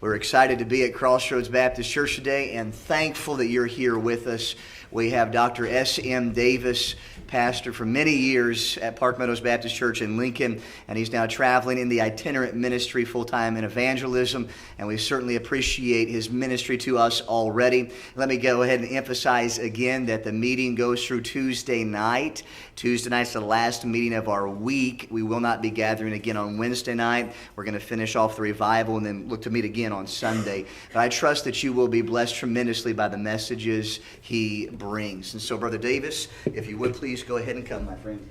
We're excited to be at Crossroads Baptist Church today and thankful that you're here with us. We have Dr. S.M. Davis, pastor for many years at Park Meadows Baptist Church in Lincoln, and he's now traveling in the itinerant ministry full-time in evangelism, and we certainly appreciate his ministry to us already. Let me go ahead and emphasize again that the meeting goes through Tuesday night. Tuesday night's the last meeting of our week. We will not be gathering again on Wednesday night. We're going to finish off the revival and then look to meet again on Sunday. But I trust that you will be blessed tremendously by the messages he brings. And so, Brother Davis, if you would please go ahead and come, my friend.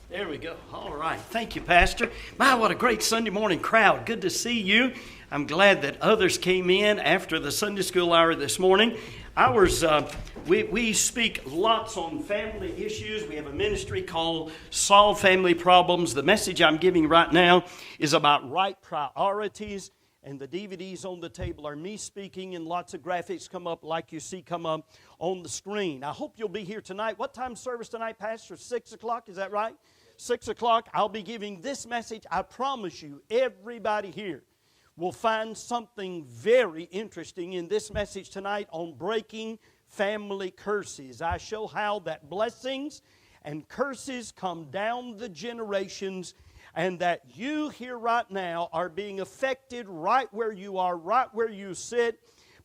There we go. All right. Thank you, Pastor. My, what a great Sunday morning crowd. Good to see you. I'm glad that others came in after the Sunday school hour this morning. We speak lots on family issues. We have a ministry called Solve Family Problems. The message I'm giving right now is about right priorities. And the DVDs on the table are me speaking, and lots of graphics come up like you see come up on the screen. I hope you'll be here tonight. What time service tonight, Pastor? 6 o'clock, is that right? 6 o'clock, I'll be giving this message. I promise you, everybody here will find something very interesting in this message tonight on breaking family curses. I show how that blessings and curses come down the generations, and that you here right now are being affected right where you are, right where you sit,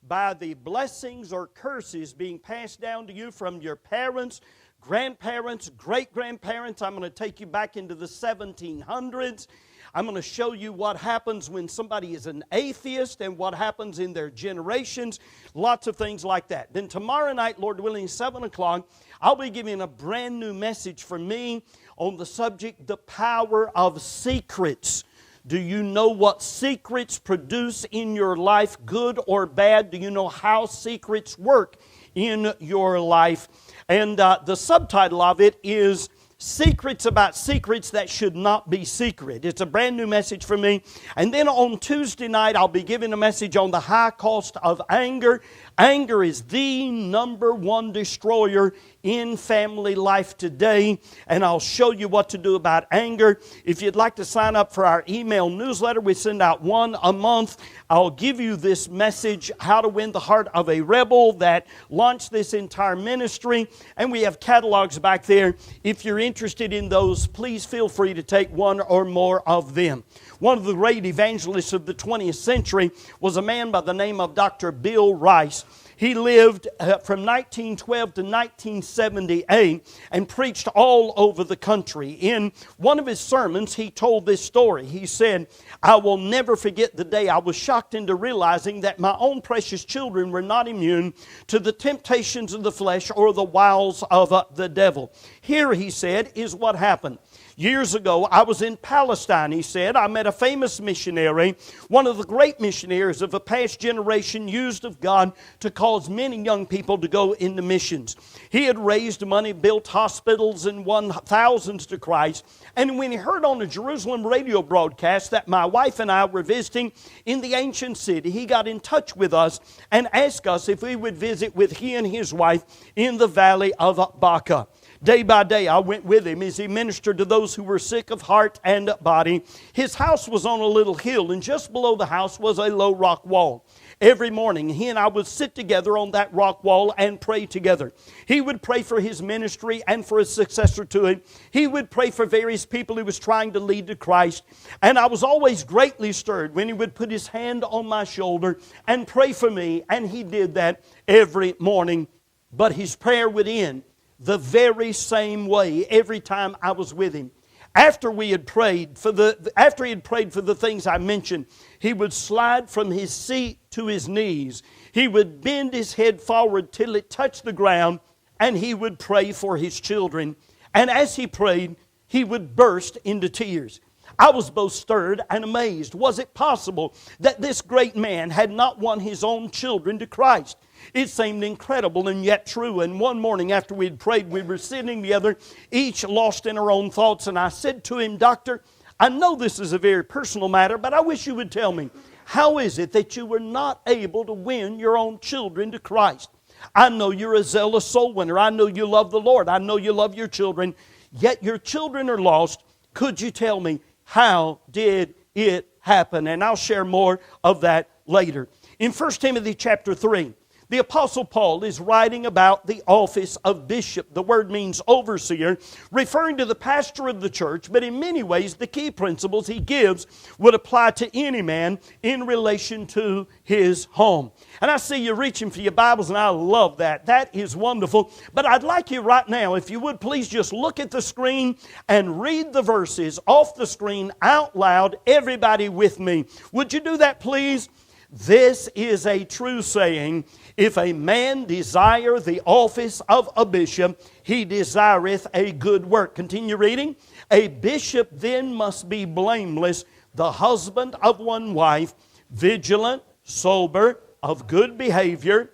by the blessings or curses being passed down to you from your parents, grandparents, great-grandparents. I'm going to take you back into the 1700s. I'm going to show you what happens when somebody is an atheist and what happens in their generations. Lots of things like that. Then tomorrow night, Lord willing, 7 o'clock, I'll be giving a brand new message from me on the subject, the power of secrets. Do you know what secrets produce in your life, good or bad? Do you know how secrets work in your life? And the subtitle of it is Secrets About Secrets That Should Not Be Secret. It's a brand new message for me. And then on Tuesday night, I'll be giving a message on the high cost of anger. Anger is the number one destroyer in family life today, and I'll show you what to do about anger. If you'd like to sign up for our email newsletter, we send out one a month. I'll give you this message, How to Win the Heart of a Rebel, that launched this entire ministry, and we have catalogs back there. If you're interested in those, please feel free to take one or more of them. One of the great evangelists of the 20th century was a man by the name of Dr. Bill Rice. He lived from 1912 to 1978 and preached all over the country. In one of his sermons, he told this story. He said, I will never forget the day I was shocked into realizing that my own precious children were not immune to the temptations of the flesh or the wiles of the devil. Here, he said, is what happened. Years ago, I was in Palestine, he said. I met a famous missionary, one of the great missionaries of a past generation used of God to cause many young people to go into missions. He had raised money, built hospitals, and won thousands to Christ. And when he heard on a Jerusalem radio broadcast that my wife and I were visiting in the ancient city, he got in touch with us and asked us if we would visit with he and his wife in the valley of Baca. Day by day, I went with him as he ministered to those who were sick of heart and body. His house was on a little hill, and just below the house was a low rock wall. Every morning, he and I would sit together on that rock wall and pray together. He would pray for his ministry and for a successor to it. He would pray for various people he was trying to lead to Christ. And I was always greatly stirred when he would put his hand on my shoulder and pray for me, and he did that every morning. But his prayer would end the very same way every time I was with him. After he had prayed for the things I mentioned, he would slide from his seat to his knees. He would bend his head forward till it touched the ground, and he would pray for his children. And as he prayed, he would burst into tears. I was both stirred and amazed. Was it possible that this great man had not won his own children to Christ? It seemed incredible and yet true. And one morning after we had prayed, we were sitting together, each lost in our own thoughts. And I said to him, Doctor, I know this is a very personal matter, but I wish you would tell me, how is it that you were not able to win your own children to Christ? I know you're a zealous soul winner. I know you love the Lord. I know you love your children. Yet your children are lost. Could you tell me, how did it happen? And I'll share more of that later. In 1 Timothy chapter 3, the Apostle Paul is writing about the office of bishop. The word means overseer, referring to the pastor of the church, but in many ways the key principles he gives would apply to any man in relation to his home. And I see you reaching for your Bibles, and I love that. That is wonderful. But I'd like you right now, if you would please just look at the screen and read the verses off the screen out loud, everybody with me. Would you do that, please? This is a true saying, if a man desire the office of a bishop, he desireth a good work. Continue reading. A bishop then must be blameless, the husband of one wife, vigilant, sober, of good behavior,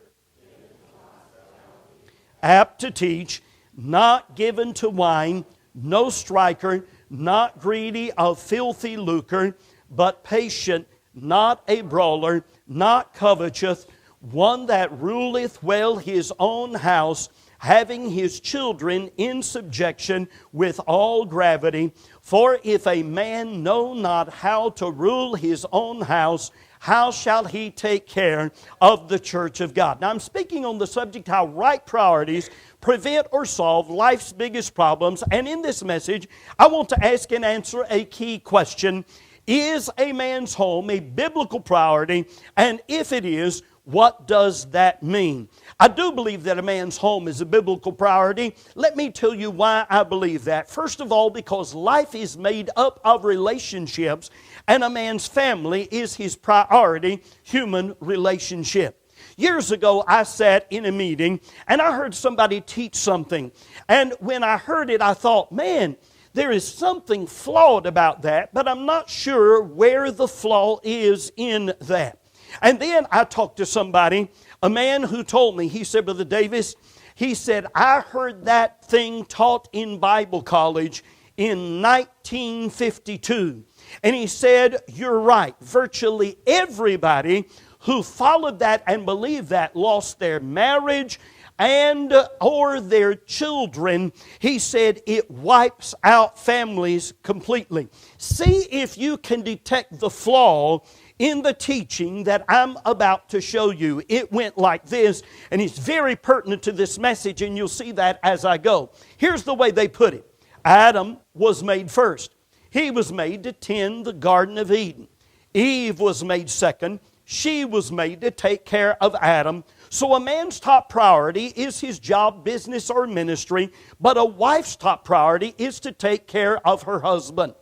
apt to teach, not given to wine, no striker, not greedy of filthy lucre, but patient, not a brawler, not covetous, one that ruleth well his own house, having his children in subjection with all gravity. For if a man know not how to rule his own house, how shall he take care of the church of God? Now I'm speaking on the subject how right priorities prevent or solve life's biggest problems. And in this message, I want to ask and answer a key question. Is a man's home a biblical priority? And if it is, what does that mean? I do believe that a man's home is a biblical priority. Let me tell you why I believe that. First of all, because life is made up of relationships, and a man's family is his priority, human relationship. Years ago, I sat in a meeting, and I heard somebody teach something. And when I heard it, I thought, man, there is something flawed about that, but I'm not sure where the flaw is in that. And then I talked to somebody, a man who told me, he said, Brother Davis, he said, I heard that thing taught in Bible college in 1952. And he said, you're right. Virtually everybody who followed that and believed that lost their marriage and or their children. He said it wipes out families completely. See if you can detect the flaw in the teaching that I'm about to show you. It went like this, and it's very pertinent to this message, and you'll see that as I go. Here's the way they put it. Adam was made first. He was made to tend the Garden of Eden. Eve was made second. She was made to take care of Adam. So a man's top priority is his job, business, or ministry, but a wife's top priority is to take care of her husband.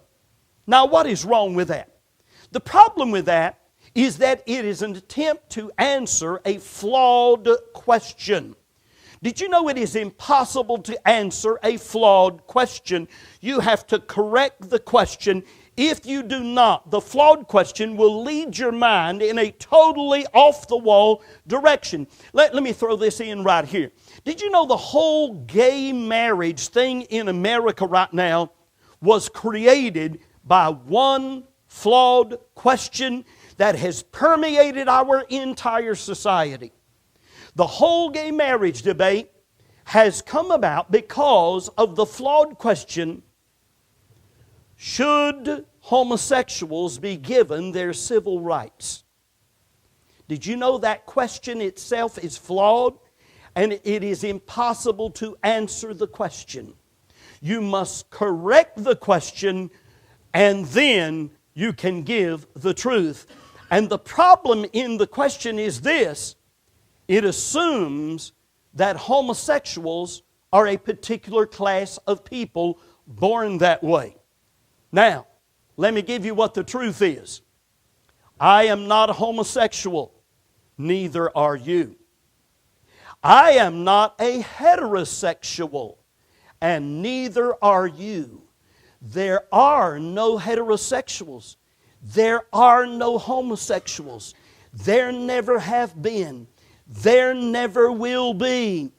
Now, what is wrong with that? The problem with that is that it is an attempt to answer a flawed question. Did you know it is impossible to answer a flawed question? You have to correct the question. If you do not, the flawed question will lead your mind in a totally off-the-wall direction. Let me throw this in right here. Did you know the whole gay marriage thing in America right now was created by one flawed question that has permeated our entire society? The whole gay marriage debate has come about because of the flawed question, should homosexuals be given their civil rights? Did you know that question itself is flawed? And it is impossible to answer the question. You must correct the question, and then you can give the truth. And the problem in the question is this: it assumes that homosexuals are a particular class of people born that way. Now, let me give you what the truth is. I am not a homosexual. Neither are you. I am not a heterosexual, and neither are you. There are no heterosexuals. There are no homosexuals. There never have been. There never will be.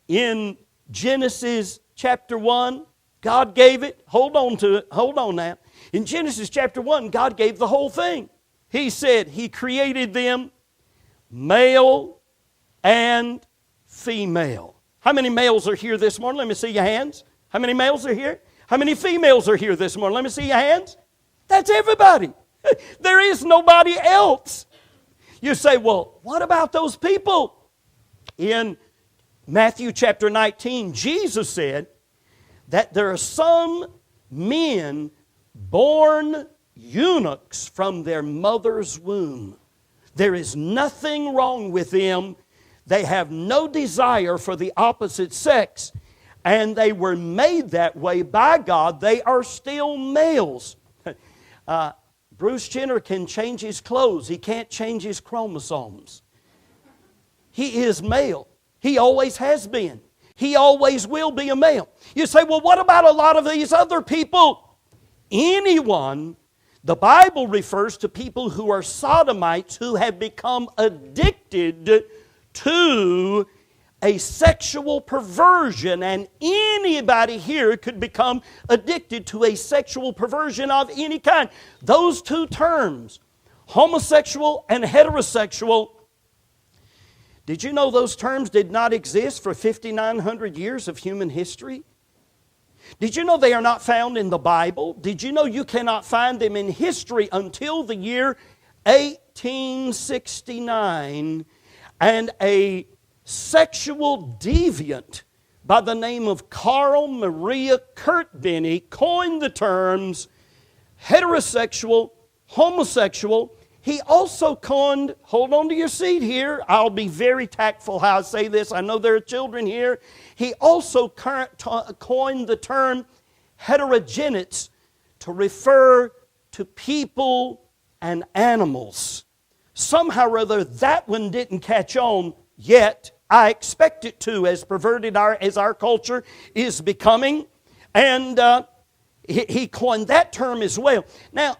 In Genesis chapter 1, God gave it. Hold on to it. Hold on now. In Genesis chapter 1, God gave the whole thing. He said He created them male and female. How many males are here this morning? Let me see your hands. How many males are here? How many females are here this morning? Let me see your hands. That's everybody. There is nobody else. You say, well, what about those people? In Matthew chapter 19, Jesus said that there are some men born eunuchs from their mother's womb. There is nothing wrong with them. They have no desire for the opposite sex, and they were made that way by God. They are still males. Bruce Jenner can change his clothes. He can't change his chromosomes. He is male. He always has been. He always will be a male. You say, well, what about a lot of these other people? Anyone, the Bible refers to people who are sodomites who have become addicted to a sexual perversion, and anybody here could become addicted to a sexual perversion of any kind. Those two terms, homosexual and heterosexual, did you know those terms did not exist for 5,900 years of human history? Did you know they are not found in the Bible? Did you know you cannot find them in history until the year 1869, and a sexual deviant by the name of Carl Maria Kurtbenny coined the terms heterosexual, homosexual. He also coined, hold on to your seat here, I'll be very tactful how I say this, I know there are children here. He also coined the term heterogeneous to refer to people and animals. Somehow or other, that one didn't catch on yet. I expect it to, as perverted as our culture is becoming. And he coined that term as well. Now,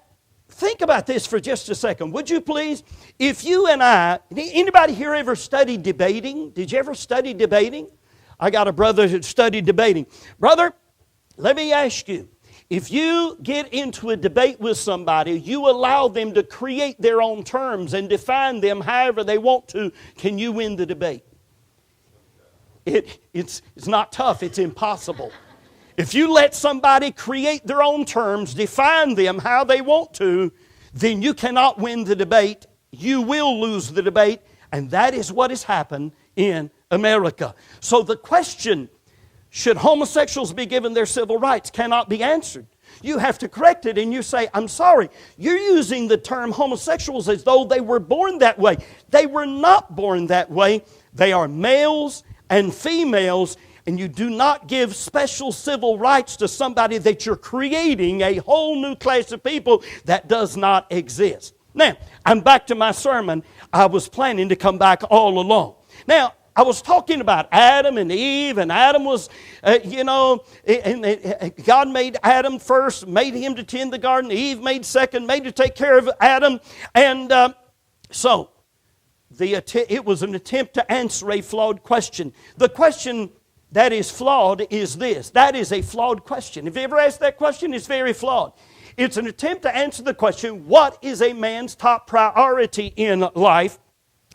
think about this for just a second, would you please? If you and I, anybody here ever studied debating? Did you ever study debating? I got a brother who studied debating. Brother, let me ask you, if you get into a debate with somebody, you allow them to create their own terms and define them however they want to, can you win the debate? It's not tough, it's impossible. If you let somebody create their own terms, define them how they want to, then you cannot win the debate. You will lose the debate, and that is what has happened in America. So the question, should homosexuals be given their civil rights, cannot be answered. You have to correct it, and you say, I'm sorry, you're using the term homosexuals as though they were born that way. They were not born that way. They are males and females, and you do not give special civil rights to somebody that you're creating a whole new class of people that does not exist. Now, I'm back to my sermon. I was planning to come back all along. Now, I was talking about Adam and Eve, and Adam was, God made Adam first, made him to tend the garden. Eve made second, made to take care of Adam. And so, it was an attempt to answer a flawed question. The question that is flawed is this. That is a flawed question. If you ever asked that question, it's very flawed. It's an attempt to answer the question, what is a man's top priority in life?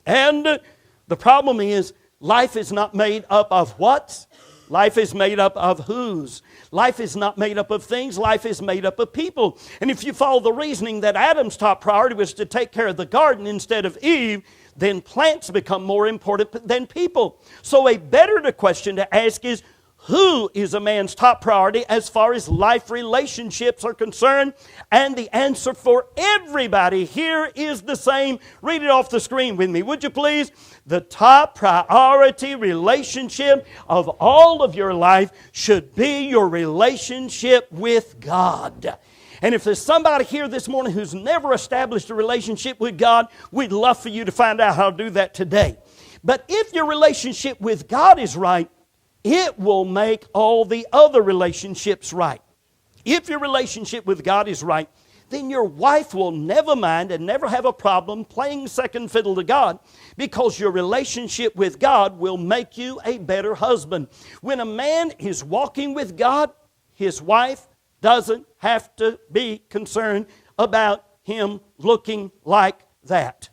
And the problem is, life is not made up of what? Life is made up of whose. Life is not made up of things. Life is made up of people. And if you follow the reasoning that Adam's top priority was to take care of the garden instead of Eve, then plants become more important than people. So a better question to ask is, who is a man's top priority as far as life relationships are concerned? And the answer for everybody here is the same. Read it off the screen with me, would you please? The top priority relationship of all of your life should be your relationship with God. And if there's somebody here this morning who's never established a relationship with God, we'd love for you to find out how to do that today. But if your relationship with God is right, it will make all the other relationships right. If your relationship with God is right, then your wife will never mind and never have a problem playing second fiddle to God, because your relationship with God will make you a better husband. When a man is walking with God, his wife doesn't have to be concerned about him looking like that.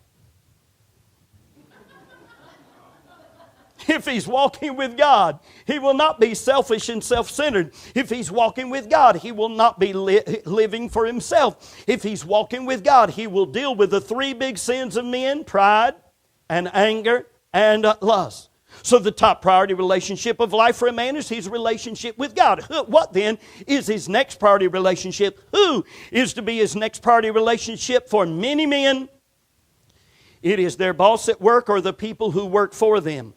If he's walking with God, he will not be selfish and self-centered. If he's walking with God, he will not be living for himself. If he's walking with God, he will deal with the three big sins of men: pride and anger and lust. So the top priority relationship of life for a man is his relationship with God. What then is his next priority relationship? Who is to be his next priority relationship for many men? It is their boss at work or the people who work for them.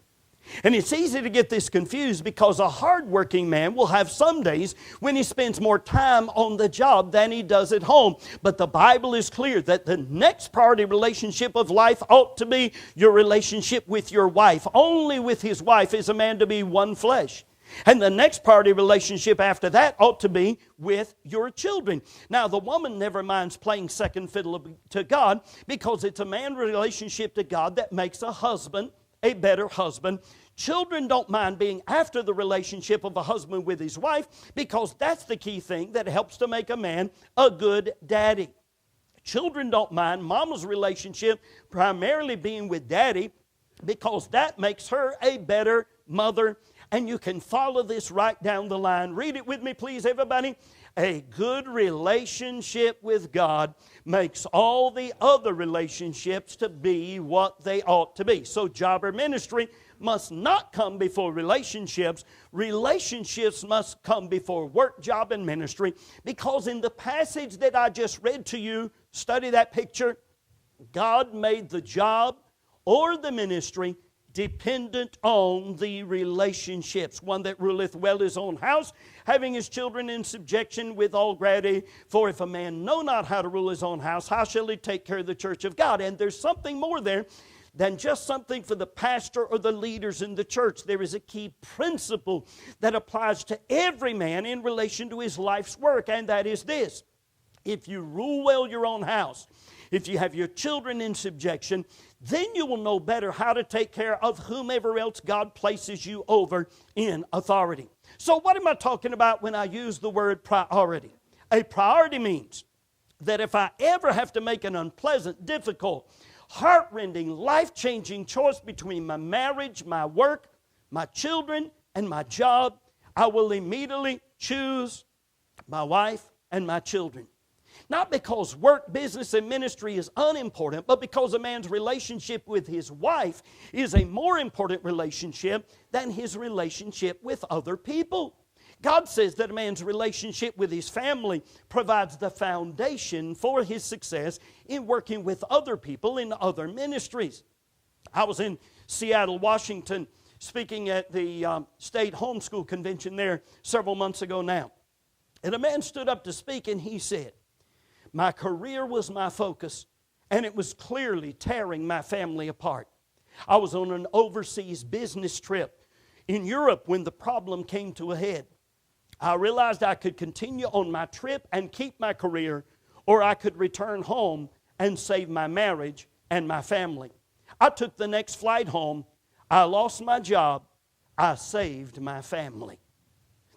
And it's easy to get this confused because a hardworking man will have some days when he spends more time on the job than he does at home. But the Bible is clear that the next priority relationship of life ought to be your relationship with your wife. Only with his wife is a man to be one flesh. And the next priority relationship after that ought to be with your children. Now, the woman never minds playing second fiddle to God because it's a man relationship to God that makes a husband a better husband. Children don't mind being after the relationship of a husband with his wife because that's the key thing that helps to make a man a good daddy. Children don't mind mama's relationship primarily being with daddy because that makes her a better mother. And you can follow this right down the line. Read it with me, please, everybody. A good relationship with God makes all the other relationships to be what they ought to be. So job or ministry must not come before relationships. Relationships must come before work, job, and ministry. Because in the passage that I just read to you, study that picture, God made the job or the ministry dependent on the relationships. One that ruleth well his own house, having his children in subjection with all gravity. For if a man know not how to rule his own house, how shall he take care of the church of God? And there's something more there than just something for the pastor or the leaders in the church. There is a key principle that applies to every man in relation to his life's work, and that is this: if you rule well your own house, if you have your children in subjection, then you will know better how to take care of whomever else God places you over in authority. So what am I talking about when I use the word priority? A priority means that if I ever have to make an unpleasant, difficult, heart-rending, life-changing choice between my marriage, my work, my children, and my job, I will immediately choose my wife and my children. Not because work, business, and ministry is unimportant, but because a man's relationship with his wife is a more important relationship than his relationship with other people. God says that a man's relationship with his family provides the foundation for his success in working with other people in other ministries. I was in Seattle, Washington, speaking at the state homeschool convention there several months ago now. And a man stood up to speak and he said, "My career was my focus, and it was clearly tearing my family apart. I was on an overseas business trip in Europe when the problem came to a head. I realized I could continue on my trip and keep my career, or I could return home and save my marriage and my family. I took the next flight home. I lost my job. I saved my family."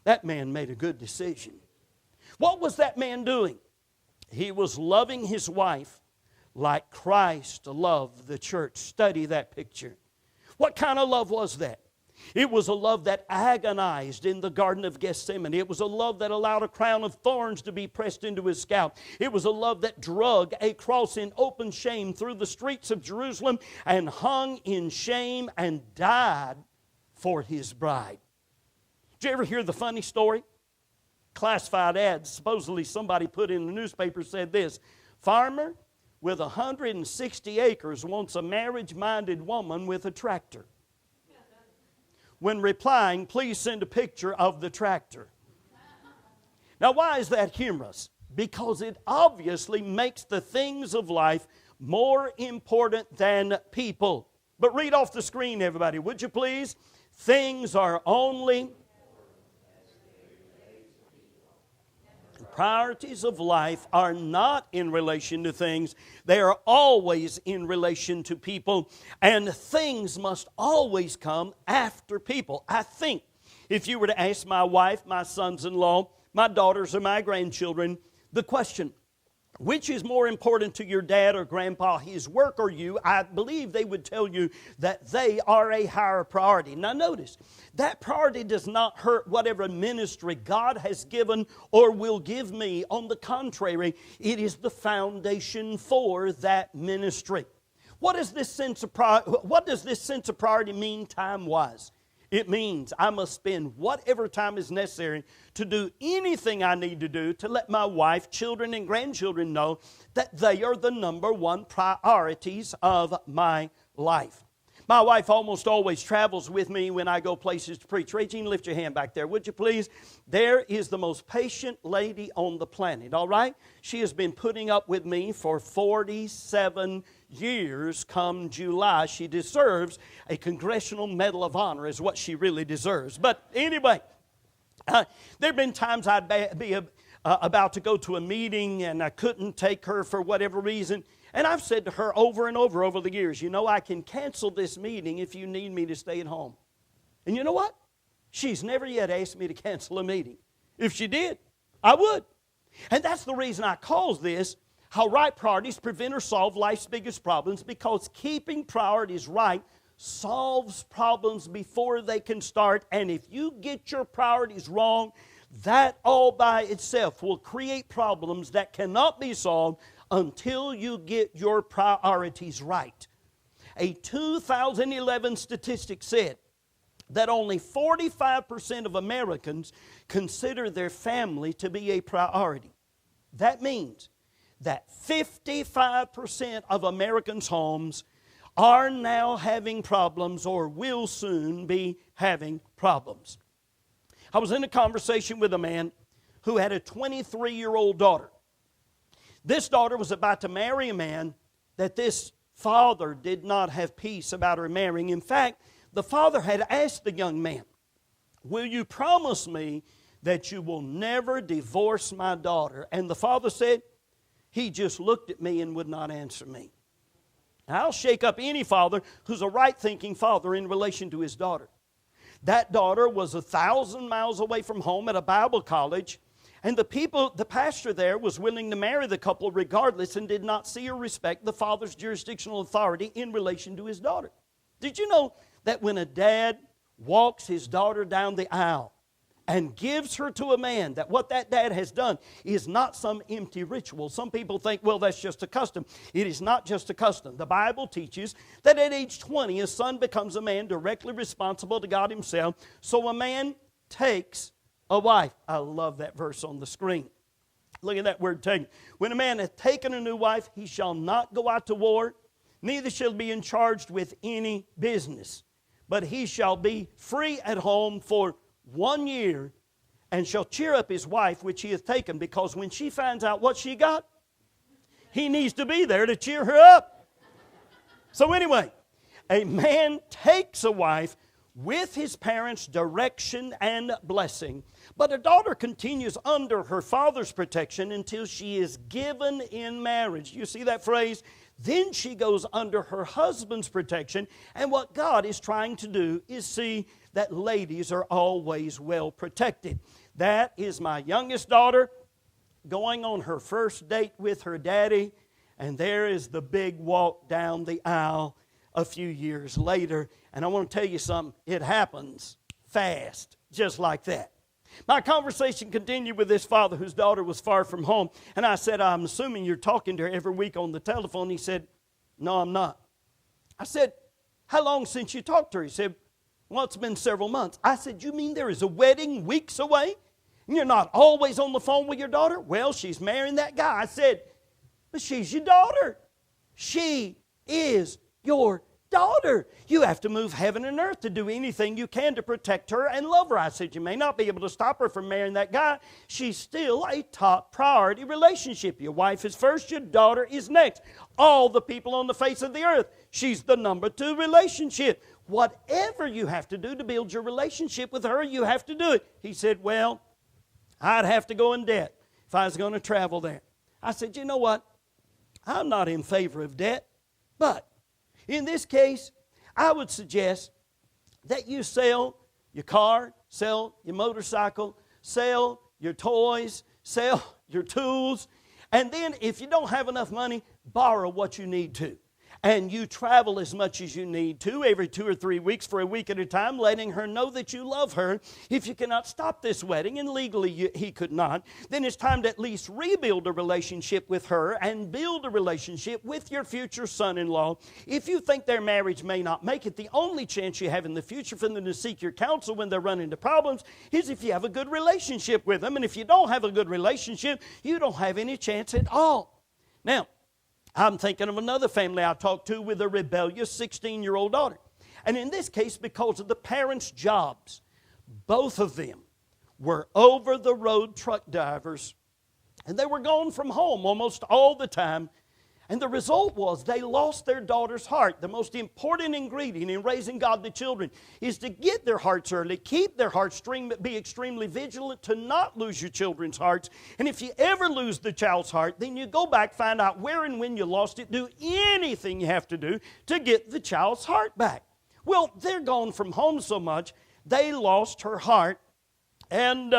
That man made a good decision. What was that man doing? He was loving his wife like Christ loved the church. Study that picture. What kind of love was that? It was a love that agonized in the Garden of Gethsemane. It was a love that allowed a crown of thorns to be pressed into his scalp. It was a love that drug a cross in open shame through the streets of Jerusalem and hung in shame and died for his bride. Did you ever hear the funny story? Classified ads, supposedly somebody put in the newspaper, said this: "Farmer with 160 acres wants a marriage-minded woman with a tractor. When replying, please send a picture of the tractor." Now, why is that humorous? Because it obviously makes the things of life more important than people. But read off the screen, everybody, would you please? Things are only... Priorities of life are not in relation to things. They are always in relation to people. And things must always come after people. I think if you were to ask my wife, my sons-in-law, my daughters, or my grandchildren the question, which is more important to your dad or grandpa, his work or you, I believe they would tell you that they are a higher priority. Now notice, that priority does not hurt whatever ministry God has given or will give me. On the contrary, it is the foundation for that ministry. What does this sense of priority mean time-wise? It means I must spend whatever time is necessary to do anything I need to do to let my wife, children, and grandchildren know that they are the number one priorities of my life. My wife almost always travels with me when I go places to preach. Regine, lift your hand back there, would you please? There is the most patient lady on the planet, all right? She has been putting up with me for 47 years come July. She deserves a Congressional Medal of Honor is what she really deserves. But anyway, there have been times I'd be about to go to a meeting and I couldn't take her for whatever reason. And I've said to her over and over the years, you know, I can cancel this meeting if you need me to stay at home. And you know what? She's never yet asked me to cancel a meeting. If she did, I would. And that's the reason I call this How Right Priorities Prevent or Solve Life's Biggest Problems, because keeping priorities right solves problems before they can start. And if you get your priorities wrong, that all by itself will create problems that cannot be solved until you get your priorities right. A 2011 statistic said that only 45% of Americans consider their family to be a priority. That means that 55% of Americans' homes are now having problems or will soon be having problems. I was in a conversation with a man who had a 23-year-old daughter. This daughter was about to marry a man that this father did not have peace about her marrying. In fact, the father had asked the young man, will you promise me that you will never divorce my daughter? And the father said, he just looked at me and would not answer me. Now, I'll shake up any father who's a right-thinking father in relation to his daughter. That daughter was 1,000 miles away from home at a Bible college. And the pastor there was willing to marry the couple regardless and did not see or respect the father's jurisdictional authority in relation to his daughter. Did you know that when a dad walks his daughter down the aisle and gives her to a man, that what that dad has done is not some empty ritual? Some people think, well, that's just a custom. It is not just a custom. The Bible teaches that at age 20, a son becomes a man directly responsible to God himself. So a man takes a wife. I love that verse on the screen. Look at that word taken. When a man hath taken a new wife, he shall not go out to war, neither shall be charged with any business. But he shall be free at home for 1 year, and shall cheer up his wife which he hath taken, because when she finds out what she got, he needs to be there to cheer her up. So anyway, a man takes a wife with his parents' direction and blessing, but a daughter continues under her father's protection until she is given in marriage. You see that phrase? Then she goes under her husband's protection, and what God is trying to do is see that ladies are always well protected. That is my youngest daughter going on her first date with her daddy, and there is the big walk down the aisle a few years later. And I want to tell you something, it happens fast, just like that. My conversation continued with this father whose daughter was far from home. And I said, I'm assuming you're talking to her every week on the telephone. He said, no, I'm not. I said, how long since you talked to her? He said, well, it's been several months. I said, you mean there is a wedding weeks away? And you're not always on the phone with your daughter? Well, she's marrying that guy. I said, but she's your daughter. She is your daughter. You have to move heaven and earth to do anything you can to protect her and love her. I said, you may not be able to stop her from marrying that guy. She's still a top priority relationship. Your wife is first, your daughter is next. All the people on the face of the earth, she's the number 2 relationship. Whatever you have to do to build your relationship with her, you have to do it. He said, well, I'd have to go in debt if I was going to travel there. I said, you know what? I'm not in favor of debt, but in this case, I would suggest that you sell your car, sell your motorcycle, sell your toys, sell your tools, And then if you don't have enough money, borrow what you need to. And you travel as much as you need to every 2 or 3 weeks for a week at a time, letting her know that you love her. If you cannot stop this wedding, and legally he could not, then it's time to at least rebuild a relationship with her and build a relationship with your future son-in-law. If you think their marriage may not make it, the only chance you have in the future for them to seek your counsel when they run into problems is if you have a good relationship with them. And if you don't have a good relationship, you don't have any chance at all. Now, I'm thinking of another family I talked to with a rebellious 16-year-old daughter. And in this case, because of the parents' jobs, both of them were over-the-road truck drivers, and they were gone from home almost all the time. And the result was they lost their daughter's heart. The most important ingredient in raising godly children is to get their hearts early, keep their hearts, be extremely vigilant to not lose your children's hearts. And if you ever lose the child's heart, then you go back, find out where and when you lost it, do anything you have to do to get the child's heart back. Well, they're gone from home so much, they lost her heart, and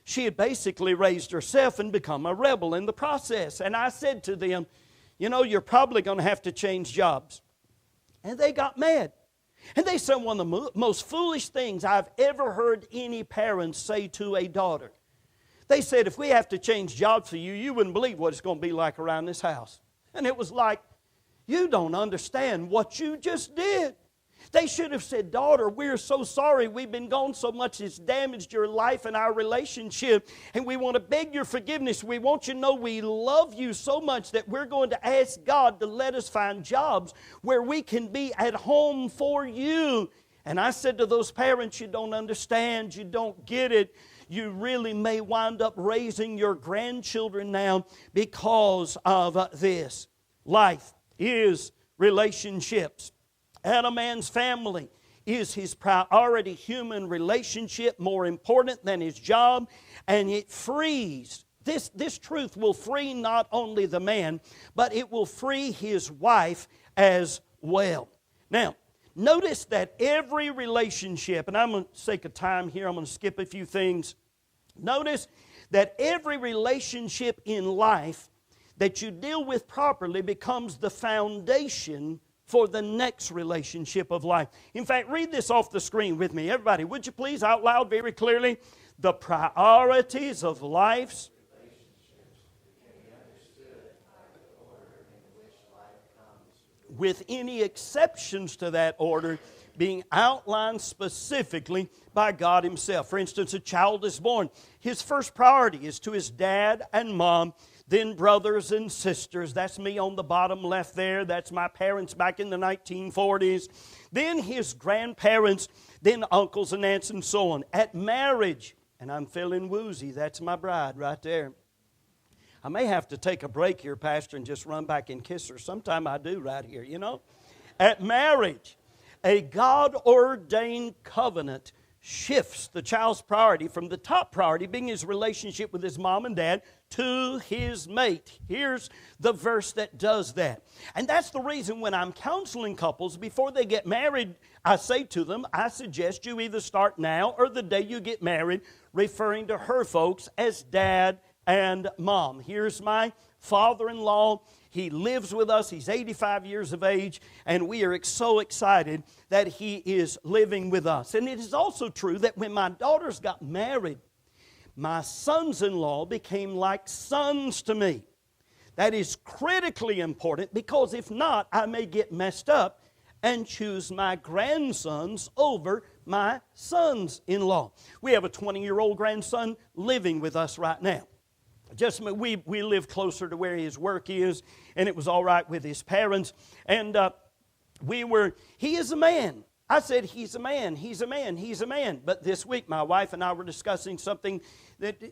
she had basically raised herself and become a rebel in the process. And I said to them, you know, you're probably going to have to change jobs. And they got mad. And they said one of the most foolish things I've ever heard any parents say to a daughter. They said, if we have to change jobs for you, you wouldn't believe what it's going to be like around this house. And it was like, you don't understand what you just did. They should have said, daughter, we're so sorry. We've been gone so much. It's damaged your life and our relationship. And we want to beg your forgiveness. We want you to know we love you so much that we're going to ask God to let us find jobs where we can be at home for you. And I said to those parents, you don't understand. You don't get it. You really may wind up raising your grandchildren now because of this. Life is relationships. And a man's family is his priority. Human relationship more important than his job. And it frees. This truth will free not only the man, but it will free his wife as well. Now, notice that every relationship, and I'm going to sake of time here, I'm going to skip a few things. Notice that every relationship in life that you deal with properly becomes the foundation for the next relationship of life. In fact, read this off the screen with me. Everybody, would you please, out loud, very clearly? The priorities of life's relationships can be understood by the order in which life comes, with any exceptions to that order being outlined specifically by God Himself. For instance, a child is born. His first priority is to his dad and mom, then brothers and sisters. That's me on the bottom left there. That's my parents back in the 1940s. Then his grandparents, then uncles and aunts and so on. At marriage, and I'm feeling woozy, that's my bride right there. I may have to take a break here, Pastor, and just run back and kiss her. Sometime I do right here, you know. At marriage, a God-ordained covenant shifts the child's priority from the top priority being his relationship with his mom and dad to his mate. Here's the verse that does that. And that's the reason when I'm counseling couples before they get married, I say to them, I suggest you either start now or the day you get married, referring to her folks as dad and mom. Here's my father-in-law. He lives with us. He's 85 years of age, and we are so excited that he is living with us. And it is also true that when my daughters got married, my sons-in-law became like sons to me. That is critically important because if not, I may get messed up and choose my grandsons over my sons-in-law. We have a 20-year-old grandson living with us right now. Just we live closer to where his work is, and it was all right with his parents. And he is a man. I said, he's a man, he's a man, he's a man. But this week, my wife and I were discussing something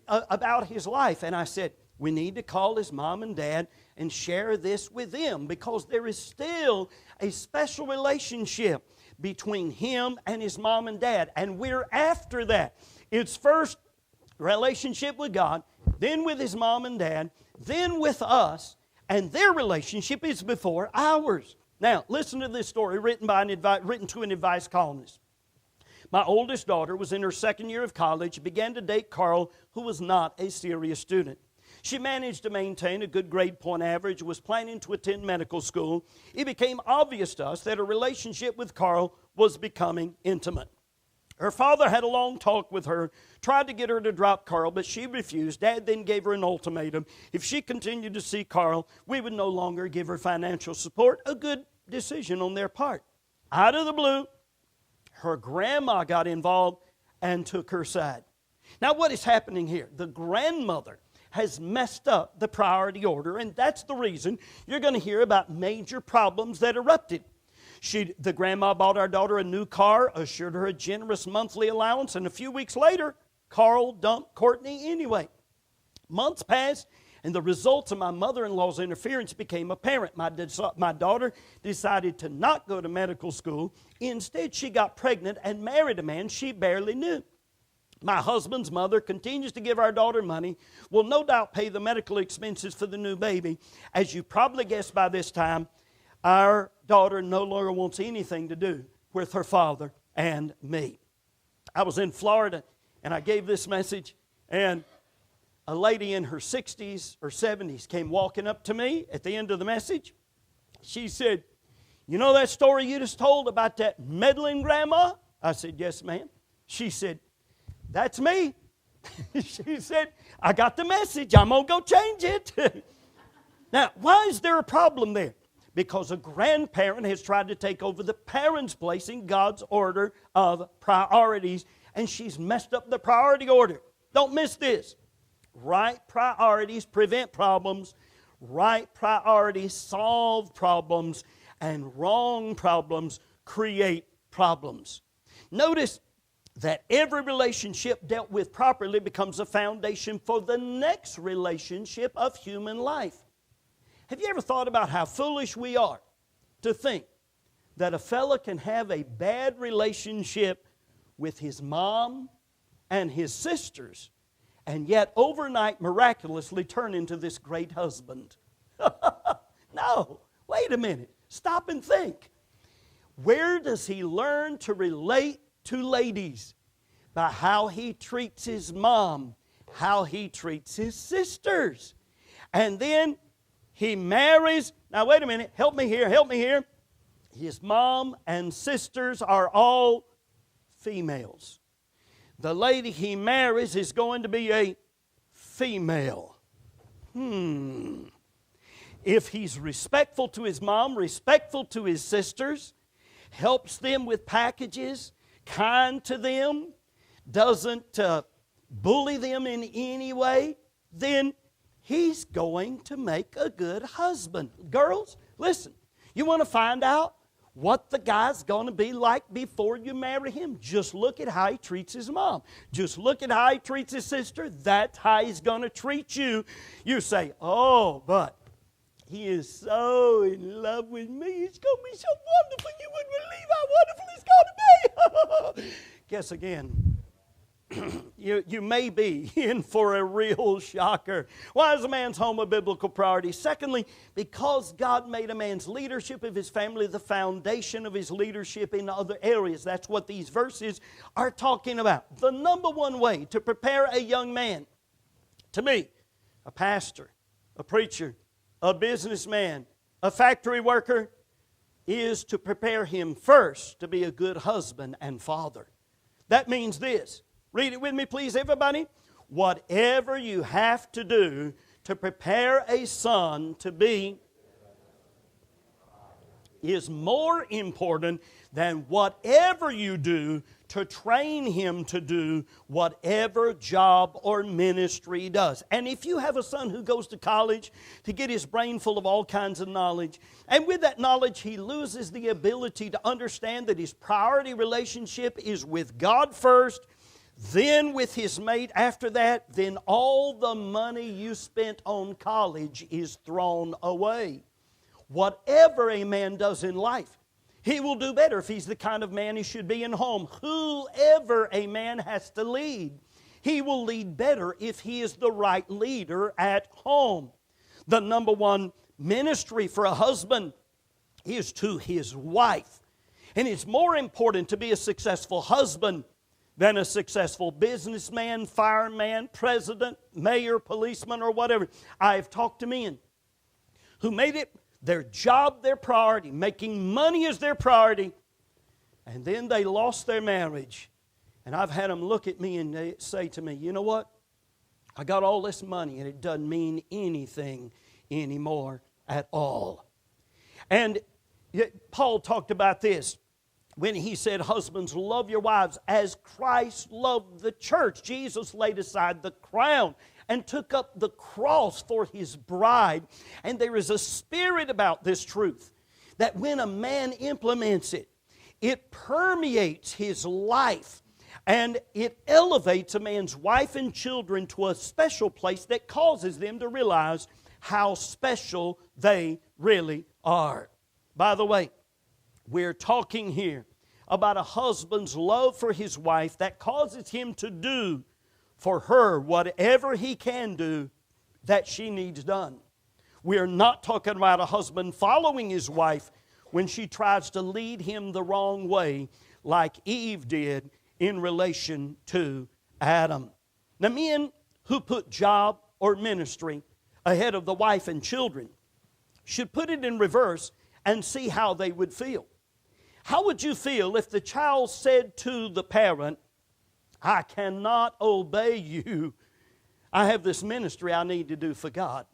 about his life. And I said, we need to call his mom and dad and share this with them because there is still a special relationship between him and his mom and dad. And we're after that. It's first relationship with God, then with his mom and dad, then with us, and their relationship is before ours. Now, listen to this story written to an advice columnist. My oldest daughter was in her second year of college, began to date Carl, who was not a serious student. She managed to maintain a good grade point average, was planning to attend medical school. It became obvious to us that her relationship with Carl was becoming intimate. Her father had a long talk with her, tried to get her to drop Carl, but she refused. Dad then gave her an ultimatum. If she continued to see Carl, we would no longer give her financial support. A good decision on their part. Out of the blue, her grandma got involved and took her side. Now, what is happening here? The grandmother has messed up the priority order, and that's the reason you're going to hear about major problems that erupted. The grandma bought our daughter a new car, assured her a generous monthly allowance, and a few weeks later, Carl dumped Courtney anyway. Months passed, and the results of my mother-in-law's interference became apparent. My daughter decided to not go to medical school. Instead, she got pregnant and married a man she barely knew. My husband's mother continues to give our daughter money, will no doubt pay the medical expenses for the new baby. As you probably guessed by this time, our daughter no longer wants anything to do with her father and me. I was in Florida, and I gave this message, and a lady in her 60s or 70s came walking up to me at the end of the message. She said, "You know that story you just told about that meddling grandma?" I said, "Yes, ma'am." She said, "That's me." She said, "I got the message. I'm going to go change it." Now, why is there a problem there? Because a grandparent has tried to take over the parent's place in God's order of priorities, and she's messed up the priority order. Don't miss this. Right priorities prevent problems. Right priorities solve problems. And wrong problems create problems. Notice that every relationship dealt with properly becomes a foundation for the next relationship of human life. Have you ever thought about how foolish we are to think that a fella can have a bad relationship with his mom and his sisters and yet overnight miraculously turn into this great husband? No, wait a minute. Stop and think. Where does he learn to relate to ladies? By how he treats his mom, how he treats his sisters. And then he marries. Now wait a minute, help me here. His mom and sisters are all females. The lady he marries is going to be a female. If he's respectful to his mom, respectful to his sisters, helps them with packages, kind to them, doesn't bully them in any way, then he's going to make a good husband. Girls, listen, you want to find out what the guy's going to be like before you marry him? Just look at how he treats his mom. Just look at how he treats his sister. That's how he's going to treat you. You say, "Oh, but he is so in love with me. It's going to be so wonderful. You wouldn't believe how wonderful it's going to be." Guess again. You may be in for a real shocker. Why is a man's home a biblical priority? Secondly, because God made a man's leadership of his family the foundation of his leadership in other areas. That's what these verses are talking about. The number one way to prepare a young man to be a pastor, a preacher, a businessman, a factory worker, is to prepare him first to be a good husband and father. That means this. Read it with me, please, everybody. Whatever you have to do to prepare a son to be is more important than whatever you do to train him to do whatever job or ministry he does. And if you have a son who goes to college to get his brain full of all kinds of knowledge, and with that knowledge he loses the ability to understand that his priority relationship is with God first, then with his mate after that, then all the money you spent on college is thrown away. Whatever a man does in life, he will do better if he's the kind of man he should be in home. Whoever a man has to lead, he will lead better if he is the right leader at home. The number one ministry for a husband is to his wife. And it's more important to be a successful husband than a successful businessman, fireman, president, mayor, policeman, or whatever. I have talked to men who made it their job, their priority, making money as their priority, and then they lost their marriage. And I've had them look at me and they say to me, you know what? I got all this money and it doesn't mean anything anymore at all. And Paul talked about this when he said, husbands, love your wives as Christ loved the church. Jesus laid aside the crown and took up the cross for His bride. And there is a spirit about this truth that when a man implements it, it permeates his life and it elevates a man's wife and children to a special place that causes them to realize how special they really are. By the way, we're talking here about a husband's love for his wife that causes him to do for her whatever he can do that she needs done. We're not talking about a husband following his wife when she tries to lead him the wrong way like Eve did in relation to Adam. Now, men who put job or ministry ahead of the wife and children should put it in reverse and see how they would feel. How would you feel if the child said to the parent, I cannot obey you. I have this ministry I need to do for God.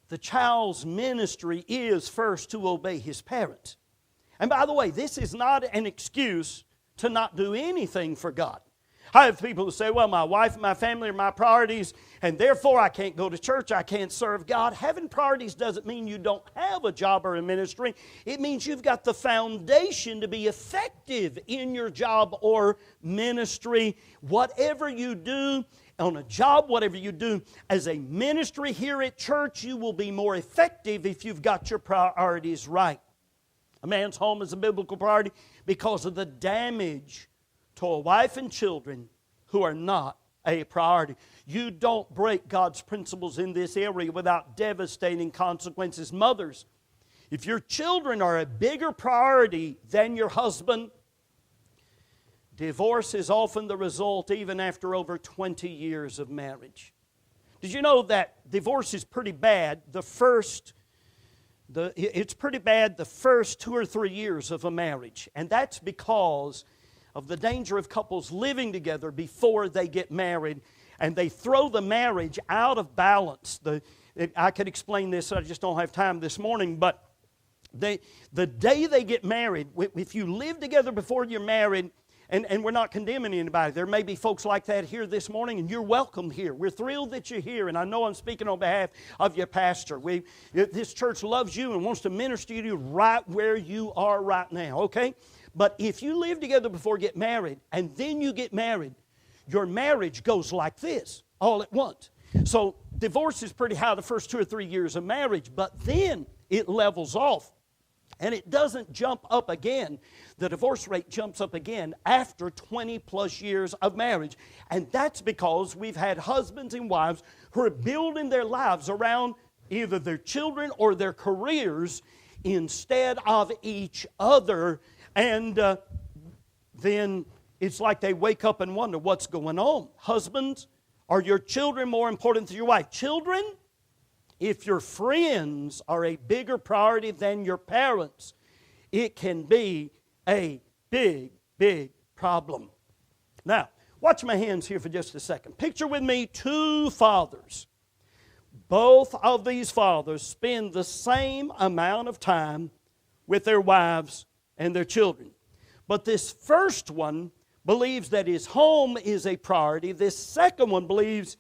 The child's ministry is first to obey his parents. And by the way, this is not an excuse to not do anything for God. I have people who say, well, my wife and my family are my priorities, and therefore I can't go to church, I can't serve God. Having priorities doesn't mean you don't have a job or a ministry. It means you've got the foundation to be effective in your job or ministry. Whatever you do on a job, whatever you do as a ministry here at church, you will be more effective if you've got your priorities right. A man's home is a biblical priority because of the damage to a wife and children who are not a priority. You don't break God's principles in this area without devastating consequences. Mothers, if your children are a bigger priority than your husband, divorce is often the result even after over 20 years of marriage. Did you know that divorce is pretty bad it's pretty bad the first 2 or 3 years of a marriage, and that's because of the danger of couples living together before they get married, and they throw the marriage out of balance. I could explain this, I just don't have time this morning, but the day they get married, if you live together before you're married, and we're not condemning anybody. There may be folks like that here this morning, and you're welcome here. We're thrilled that you're here, and I know I'm speaking on behalf of your pastor. This church loves you and wants to minister to you right where you are right now, okay? But if you live together before you get married, and then you get married, your marriage goes like this, all at once. So divorce is pretty high the first 2 or 3 years of marriage, but then it levels off. And it doesn't jump up again. The divorce rate jumps up again after 20 plus years of marriage. And that's because we've had husbands and wives who are building their lives around either their children or their careers instead of each other. And then it's like they wake up and wonder what's going on. Husbands, are your children more important than your wife? Children, if your friends are a bigger priority than your parents, it can be a big, big problem. Now, watch my hands here for just a second. Picture with me 2 fathers. Both of these fathers spend the same amount of time with their wives and their children. But this first one believes that his home is a priority. This second one believes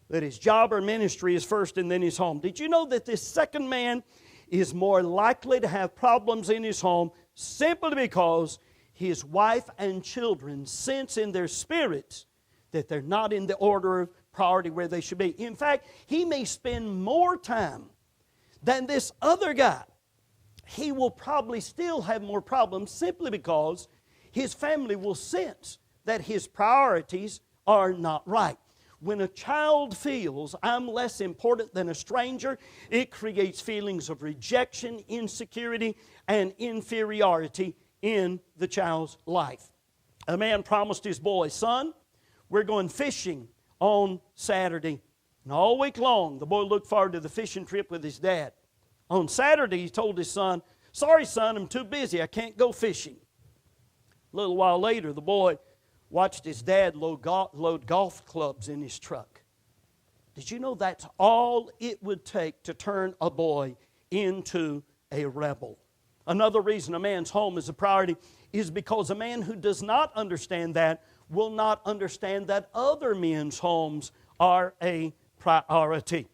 that his job or ministry is first and then his home. Did you know that this second man is more likely to have problems in his home simply because his wife and children sense in their spirits that they're not in the order of priority where they should be? In fact, he may spend more time than this other guy. He will probably still have more problems simply because his family will sense that his priorities are not right. When a child feels I'm less important than a stranger, it creates feelings of rejection, insecurity, and inferiority in the child's life. a man promised his boy, son, we're going fishing on Saturday. And all week long, the boy looked forward to the fishing trip with his dad. On Saturday, he told his son, sorry, son, I'm too busy. I can't go fishing. A little while later, the boy watched his dad load golf clubs in his truck. Did you know that's all it would take to turn a boy into a rebel? Another reason a man's home is a priority is because a man who does not understand that will not understand that other men's homes are a priority.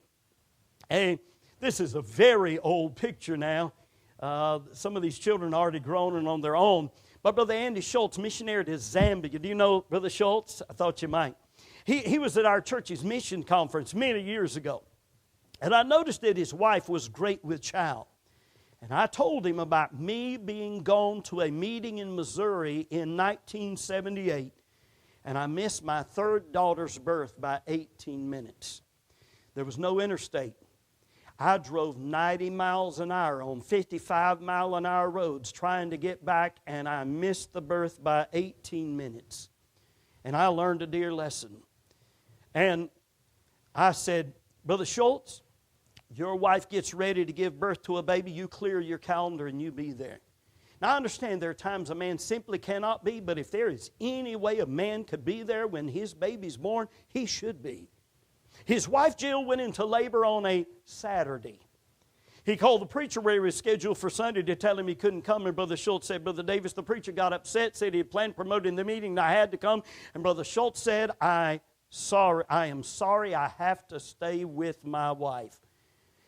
This is a very old picture now. Some of these children are already grown and on their own. But Brother Andy Schultz, missionary to Zambia. Do you know Brother Schultz? I thought you might. He was at our church's mission conference many years ago. And I noticed that his wife was great with child. And I told him about me being gone to a meeting in Missouri in 1978. And I missed my third daughter's birth by 18 minutes. There was no interstate. I drove 90 miles an hour on 55-mile-an-hour roads trying to get back, and I missed the birth by 18 minutes. And I learned a dear lesson. And I said, Brother Schultz, your wife gets ready to give birth to a baby, you clear your calendar and you be there. Now, I understand there are times a man simply cannot be, but if there is any way a man could be there when his baby's born, he should be. His wife Jill went into labor on a Saturday. He called the preacher where he was scheduled for Sunday to tell him he couldn't come, and Brother Schultz said, Brother Davis, the preacher got upset, said he had planned promoting the meeting, and I had to come. And Brother Schultz said, I am sorry I have to stay with my wife.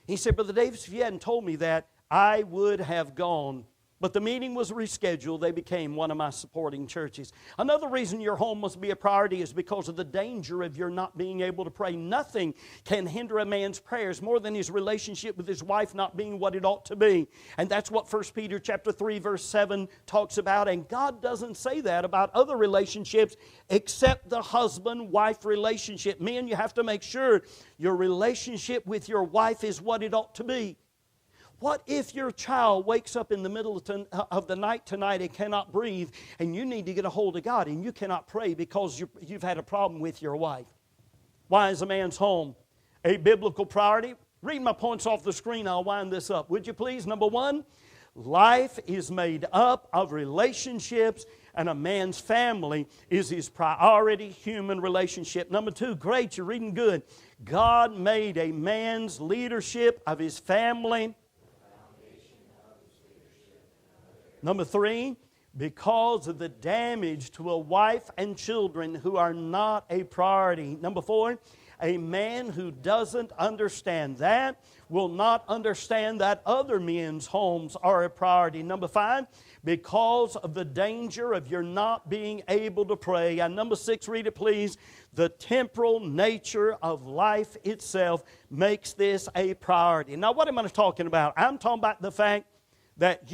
He said, Brother Davis, if you hadn't told me that, I would have gone. But the meeting was rescheduled. They became one of my supporting churches. Another reason your home must be a priority is because of the danger of your not being able to pray. Nothing can hinder a man's prayers more than his relationship with his wife not being what it ought to be. And that's what 1 Peter chapter 3, verse 7 talks about. And God doesn't say that about other relationships except the husband-wife relationship. Men, you have to make sure your relationship with your wife is what it ought to be. What if your child wakes up in the middle of the night tonight and cannot breathe, and you need to get a hold of God and you cannot pray because you've had a problem with your wife? Why is a man's home a biblical priority? Read my points off the screen. I'll wind this up. Would you please? Number one, life is made up of relationships, and a man's family is his priority human relationship. Number two, great, you're reading good. God made a man's leadership of his family. Number three, because of the damage to a wife and children who are not a priority. Number four, a man who doesn't understand that will not understand that other men's homes are a priority. Number five, because of the danger of your not being able to pray. And number six, read it please, the temporal nature of life itself makes this a priority. Now what am I talking about? I'm talking about the fact that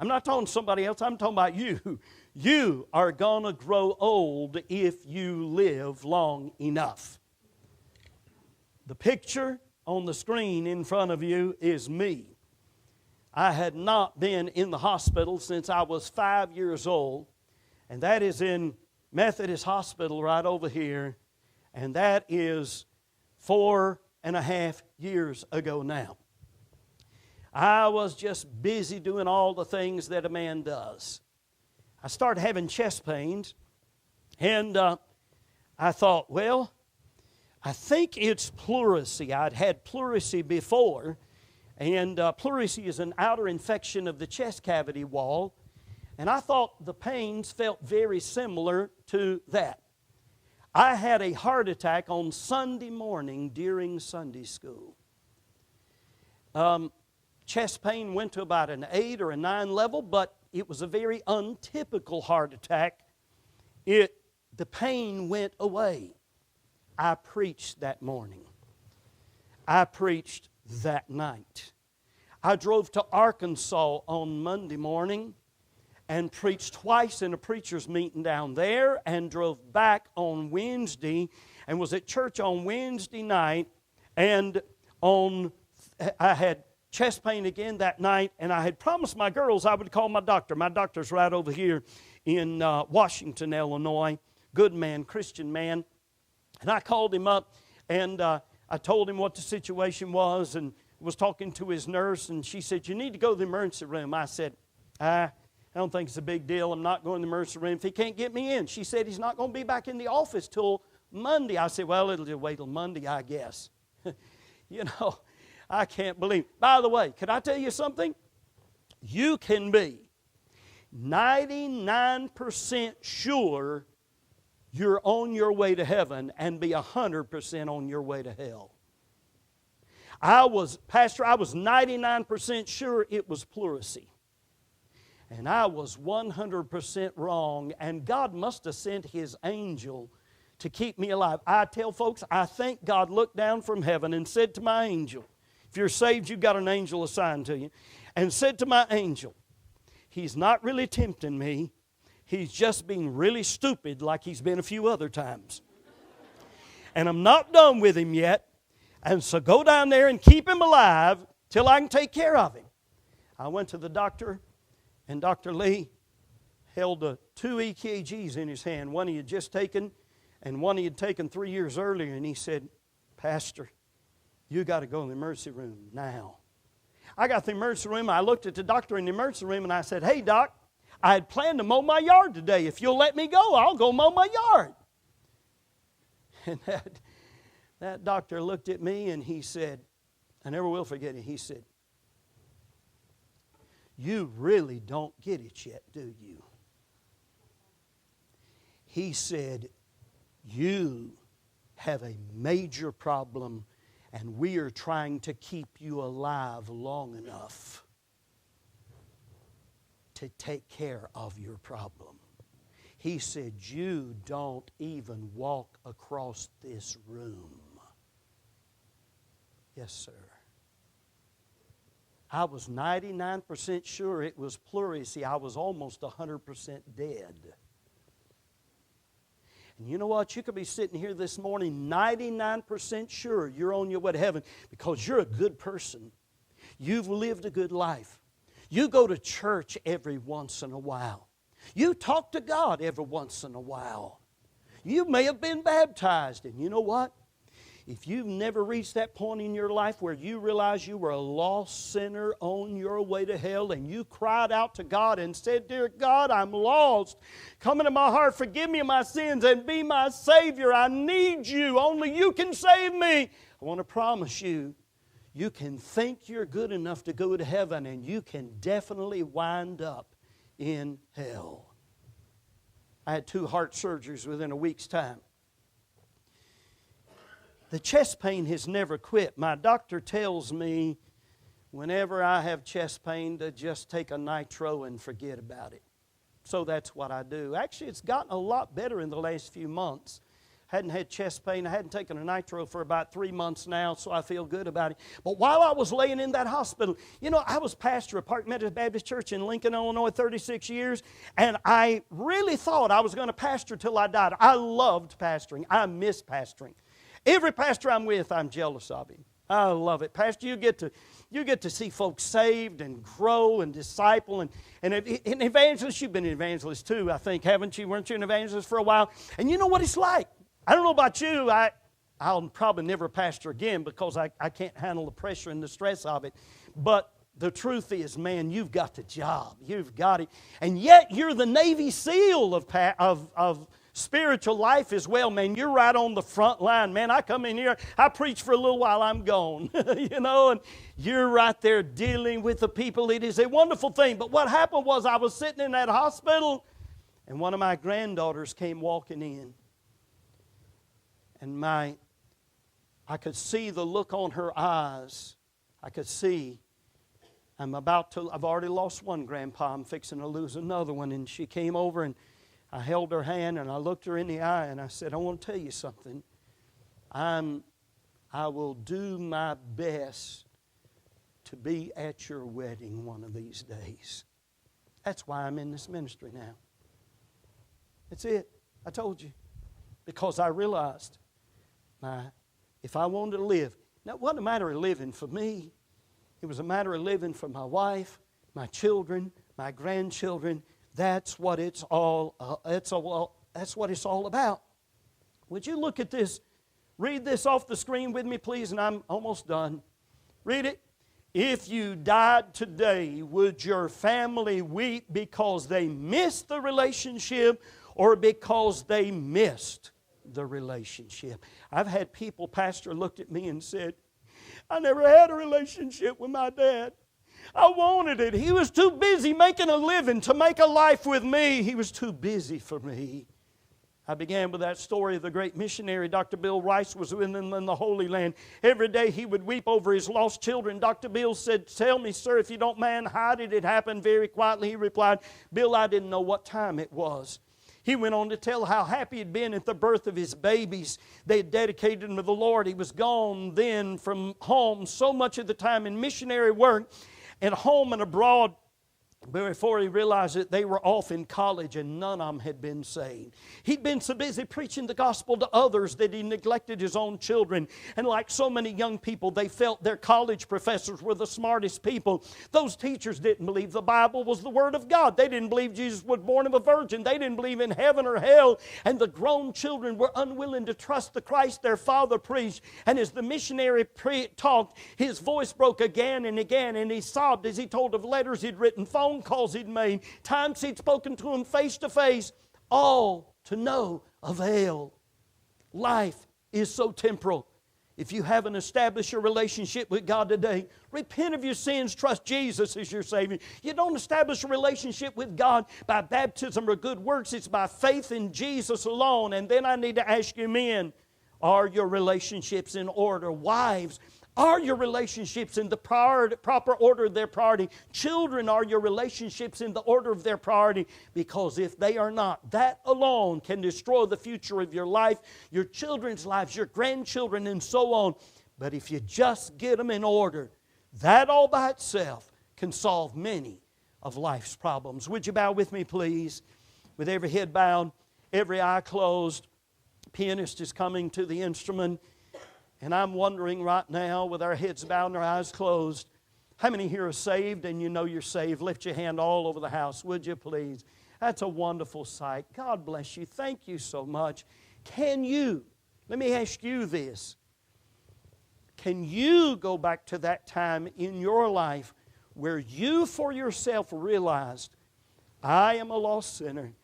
I'm not talking to somebody else, I'm talking about you. You are going to grow old if you live long enough. The picture on the screen in front of you is me. I had not been in the hospital since I was 5 years old, and that is in Methodist Hospital right over here, and that is 4.5 years ago now. I was just busy doing all the things that a man does. I started having chest pains, and I thought, well, I think it's pleurisy. I'd had pleurisy before, and pleurisy is an outer infection of the chest cavity wall, and I thought the pains felt very similar to that. I had a heart attack on Sunday morning during Sunday school. Chest pain went to about an 8 or a 9 level, but it was a very untypical heart attack. The pain went away. I preached that morning. I preached that night. I drove to Arkansas on Monday morning and preached twice in a preacher's meeting down there, and drove back on Wednesday and was at church on Wednesday night, and I had chest pain again that night, and I had promised my girls I would call my doctor. My doctor's right over here in Washington, Illinois. Good man, Christian man. And I called him up, and I told him what the situation was, and was talking to his nurse, and she said, "You need to go to the emergency room." I said, I don't think it's a big deal. I'm not going to the emergency room if he can't get me in. She said he's not going to be back in the office till Monday. I said, well, it'll just wait till Monday, I guess. You know, I can't believe. By the way, can I tell you something? You can be 99% sure you're on your way to heaven and be 100% on your way to hell. Pastor, I was 99% sure it was pleurisy. And I was 100% wrong, and God must have sent His angel to keep me alive. I tell folks, I think God looked down from heaven and said to my angel, if you're saved, you've got an angel assigned to you, and said to my angel, he's not really tempting me, he's just being really stupid like he's been a few other times. And I'm not done with him yet, and so go down there and keep him alive till I can take care of him. I went to the doctor, and Dr. Lee held 2 EKGs in his hand, one he had just taken and one he had taken 3 years earlier, and he said, Pastor, you got to go in the emergency room now. I got to the emergency room, I looked at the doctor in the emergency room, and I said, hey, Doc, I had planned to mow my yard today. If you'll let me go, I'll go mow my yard. And that doctor looked at me, and he said, I never will forget it, he said, you really don't get it yet, do you? He said, you have a major problem, and we are trying to keep you alive long enough to take care of your problem. He said, you don't even walk across this room. Yes, sir. I was 99% sure it was pleurisy. I was almost 100% dead. And you know what? You could be sitting here this morning 99% sure you're on your way to heaven because you're a good person. You've lived a good life. You go to church every once in a while. You talk to God every once in a while. You may have been baptized. And you know what? If you've never reached that point in your life where you realize you were a lost sinner on your way to hell and you cried out to God and said, dear God, I'm lost. Come into my heart, forgive me of my sins and be my Savior. I need you. Only you can save me. I want to promise you, you can think you're good enough to go to heaven and you can definitely wind up in hell. I had 2 heart surgeries within a week's time. The chest pain has never quit. My doctor tells me whenever I have chest pain to just take a nitro and forget about it. So that's what I do. Actually, it's gotten a lot better in the last few months. Hadn't had chest pain. I hadn't taken a nitro for about 3 months now, so I feel good about it. But while I was laying in that hospital, you know, I was pastor of Park Methodist Baptist Church in Lincoln, Illinois, 36 years, and I really thought I was going to pastor till I died. I loved pastoring. I miss pastoring. Every pastor I'm with, I'm jealous of him. I love it. Pastor, you get to see folks saved and grow and disciple. And evangelists, you've been an evangelist too, I think, haven't you? Weren't you an evangelist for a while? And you know what it's like. I don't know about you. I'll probably never pastor again because I can't handle the pressure and the stress of it. But the truth is, man, you've got the job. You've got it. And yet you're the Navy SEAL of spiritual life as well, man. You're right on the front line, man. I come in here, I preach for a little while, I'm gone. You know, and you're right there dealing with the people. It is a wonderful thing. But what happened was I was sitting in that hospital, and one of my granddaughters came walking in. And I could see the look on her eyes. I could see, I've already lost one grandpa. I'm fixing to lose another one. And she came over and I held her hand and I looked her in the eye and I said, I want to tell you something. I will do my best to be at your wedding one of these days. That's why I'm in this ministry now. That's it. I told you. Because I realized if I wanted to live, now it wasn't a matter of living for me. It was a matter of living for my wife, my children, my grandchildren. That's what it's all about. Would you look at this? Read this off the screen with me, please, and I'm almost done. Read it. If you died today, would your family weep because they missed the relationship or because they missed the relationship? I've had people, pastor, looked at me and said, I never had a relationship with my dad. I wanted it. He was too busy making a living to make a life with me. He was too busy for me. I began with that story of the great missionary. Dr. Bill Rice was with him in the Holy Land. Every day he would weep over his lost children. Dr. Bill said, tell me, sir, if you don't mind, how did it happen? Very quietly he replied, Bill, I didn't know what time it was. He went on to tell how happy he'd been at the birth of his babies. They had dedicated him to the Lord. He was gone then from home so much of the time in missionary work, at home and abroad, before he realized that they were off in college and none of them had been saved. He'd been so busy preaching the gospel to others that he neglected his own children. And like so many young people, they felt their college professors were the smartest people. Those teachers didn't believe the Bible was the Word of God. They didn't believe Jesus was born of a virgin. They didn't believe in heaven or hell. And the grown children were unwilling to trust the Christ their father preached. And as the missionary talked, his voice broke again and again, and he sobbed as he told of letters he'd written, phone calls he'd made, times he'd spoken to him face to face, all to no avail. Life is so temporal. If you haven't established a relationship with God today, repent of your sins, trust Jesus as your Savior. You don't establish a relationship with God by baptism or good works. It's by faith in Jesus alone. And then I need to ask you, men, are your relationships in order? Wives, are your relationships in the proper order of their priority? Children, are your relationships in the order of their priority? Because if they are not, that alone can destroy the future of your life, your children's lives, your grandchildren, and so on. But if you just get them in order, that all by itself can solve many of life's problems. Would you bow with me, please? With every head bowed, every eye closed. Pianist is coming to the instrument. And I'm wondering right now, with our heads bowed and our eyes closed, how many here are saved and you know you're saved? Lift your hand all over the house, would you please? That's a wonderful sight. God bless you. Thank you so much. Can you, let me ask you this, can you go back to that time in your life where you for yourself realized, I am a lost sinner,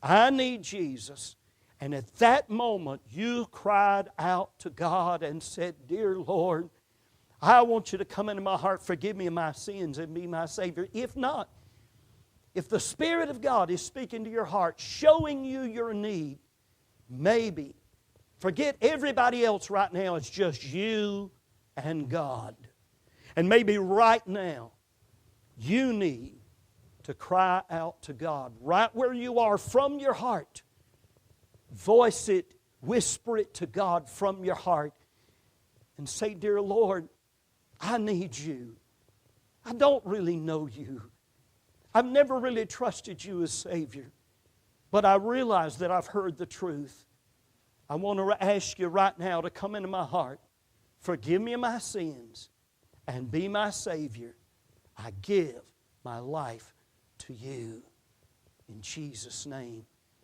I need Jesus, and at that moment, you cried out to God and said, Dear Lord, I want you to come into my heart, forgive me of my sins, and be my Savior. If not, if the Spirit of God is speaking to your heart, showing you your need, maybe, forget everybody else right now, it's just you and God. And maybe right now, you need to cry out to God, right where you are, from your heart. Voice it, whisper it to God from your heart and say, Dear Lord, I need you. I don't really know you. I've never really trusted you as Savior, but I realize that I've heard the truth. I want to ask you right now to come into my heart, forgive me of my sins, and be my Savior. I give my life to you. In Jesus' name.